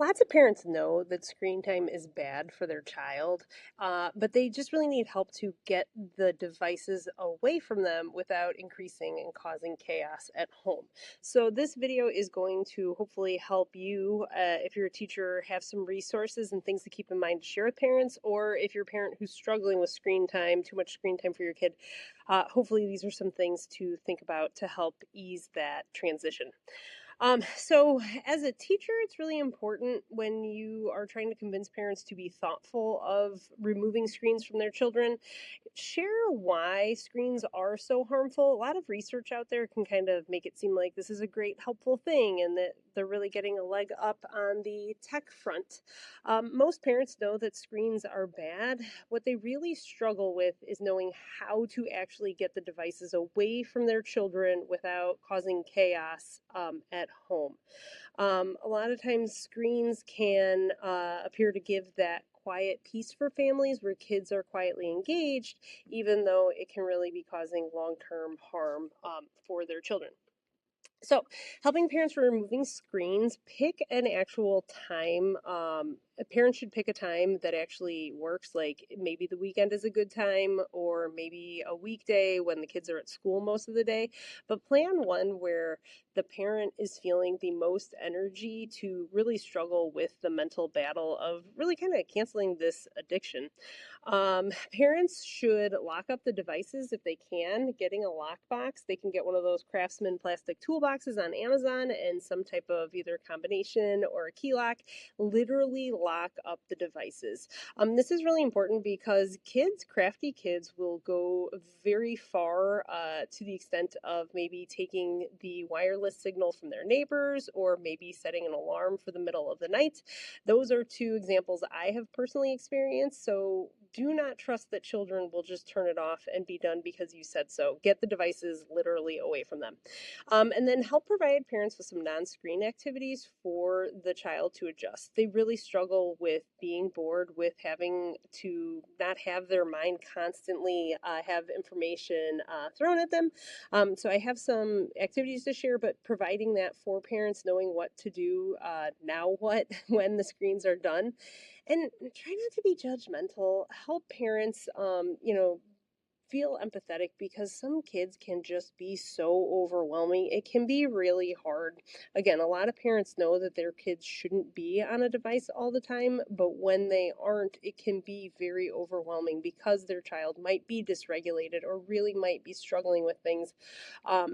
Lots of parents know that screen time is bad for their child, but they just really need help to get the devices away from them without increasing and causing chaos at home. So, this video is going to hopefully help you, if you're a teacher, have some resources and things to keep in mind to share with parents, or if you're a parent who's struggling with screen time, too much screen time for your kid, hopefully these are some things to think about to help ease that transition. So as a teacher, it's really important when you are trying to convince parents to be thoughtful of removing screens from their children. Share why screens are so harmful. A lot of research out there can kind of make it seem like this is a great, helpful thing and that they're really getting a leg up on the tech front. Most parents know that screens are bad. What they really struggle with is knowing how to actually get the devices away from their children without causing chaos at home. A lot of times, screens can appear to give that quiet peace for families where kids are quietly engaged, even though it can really be causing long term harm for their children. So, helping parents for removing screens, pick an actual time. Parents should pick a time that actually works, like maybe the weekend is a good time, or maybe a weekday when the kids are at school most of the day. But plan one where the parent is feeling the most energy to really struggle with the mental battle of really kind of canceling this addiction. Parents should lock up the devices if they can. Getting a lockbox, they can get one of those Craftsman plastic toolboxes on Amazon and some type of either combination or a key lock. Literally lock up the devices. This is really important because kids, crafty kids, will go very far to the extent of maybe taking the wireless signal from their neighbors or maybe setting an alarm for the middle of the night. Those are two examples I have personally experienced. So do not trust that children will just turn it off and be done because you said so. Get the devices literally away from them. And then help provide parents with some non screen activities for the child to adjust. They really struggle with being bored, with having to not have their mind constantly have information thrown at them. So I have some activities to share, but providing that for parents, knowing what to do, now what, when the screens are done, and try not to be judgmental. Help parents, feel empathetic because some kids can just be so overwhelming. It can be really hard. Again, a lot of parents know that their kids shouldn't be on a device all the time, but when they aren't, it can be very overwhelming because their child might be dysregulated or really might be struggling with things.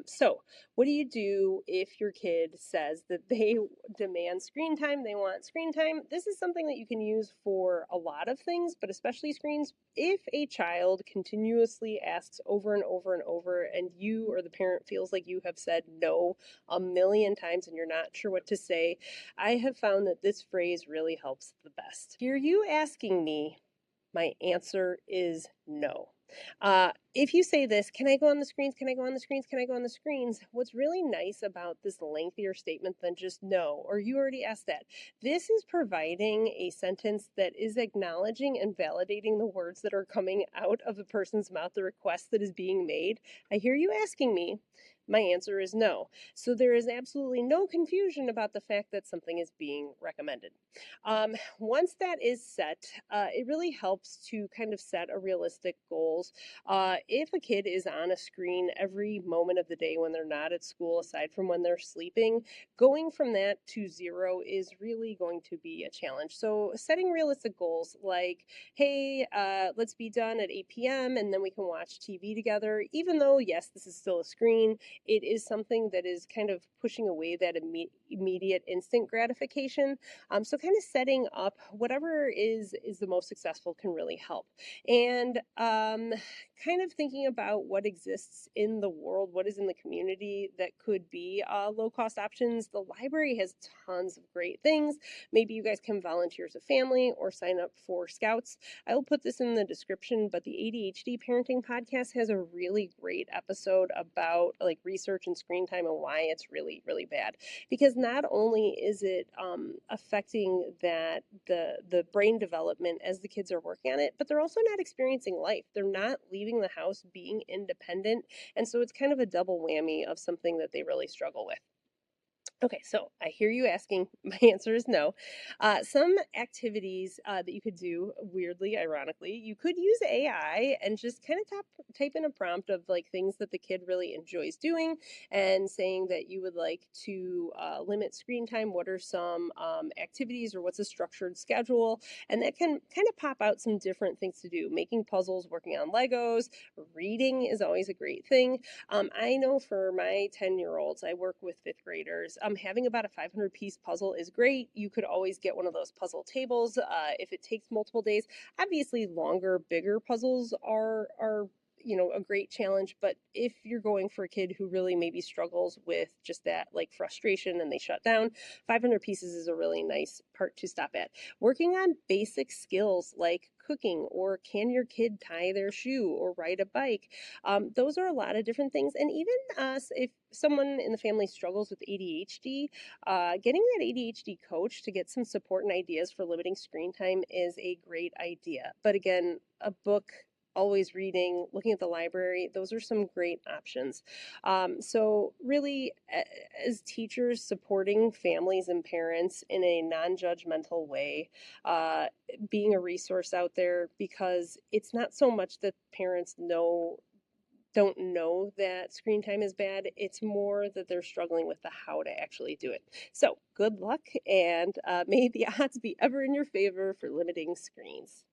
So, what do you do if your kid says that they demand screen time, they want screen time? This is something that you can use for a lot of things, but especially screens. If a child continuously asks over and over and over, and you or the parent feels like you have said no a million times and you're not sure what to say, I have found that this phrase really helps the best. Hear you asking me, my answer is no. If you say this, can I go on the screens? Can I go on the screens? Can I go on the screens? What's really nice about this lengthier statement than just no, or you already asked that, this is providing a sentence that is acknowledging and validating the words that are coming out of the person's mouth, the request that is being made. I hear you asking me. My answer is no. So there is absolutely no confusion about the fact that something is being recommended. Once that is set, it really helps to kind of set a realistic goals. If a kid is on a screen every moment of the day when they're not at school, aside from when they're sleeping, going from that to zero is really going to be a challenge. So setting realistic goals like, hey, let's be done at 8 p.m. and then we can watch TV together. Even though, yes, this is still a screen, it is something that is kind of pushing away that immediate instant gratification. So kind of setting up whatever is the most successful can really help. And kind of thinking about what exists in the world, what is in the community that could be low cost options. The library has tons of great things. Maybe you guys can volunteer as a family or sign up for Scouts. I will put this in the description, but the ADHD Parenting Podcast has a really great episode about like research and screen time and why it's really, really bad. Because not only is it affecting that the brain development as the kids are working on it, but they're also not experiencing life. They're not leaving the house, being independent, and so it's kind of a double whammy of something that they really struggle with. Okay, so I hear you asking. My answer is no. Some activities that you could do, weirdly, ironically, you could use AI and just kind of type in a prompt of like things that the kid really enjoys doing and saying that you would like to limit screen time. What are some activities or what's a structured schedule? And that can kind of pop out some different things to do. Making puzzles, working on Legos, reading is always a great thing. I know for my 10-year-olds, I work with fifth graders. Having about a 500-piece puzzle is great. You could always get one of those puzzle tables if it takes multiple days. Obviously, longer, bigger puzzles are a great challenge, but if you're going for a kid who really maybe struggles with just that like frustration and they shut down, 500 pieces is a really nice part to stop at. Working on basic skills like cooking, or can your kid tie their shoe or ride a bike? Those are a lot of different things. And even if someone in the family struggles with ADHD, getting that ADHD coach to get some support and ideas for limiting screen time is a great idea. But again, a book, always reading, looking at the library, those are some great options. So, really, as teachers, supporting families and parents in a non judgmental way, uh, being a resource out there, because it's not so much that parents don't know that screen time is bad. It's more that they're struggling with the how to actually do it. So good luck, and may the odds be ever in your favor for limiting screens.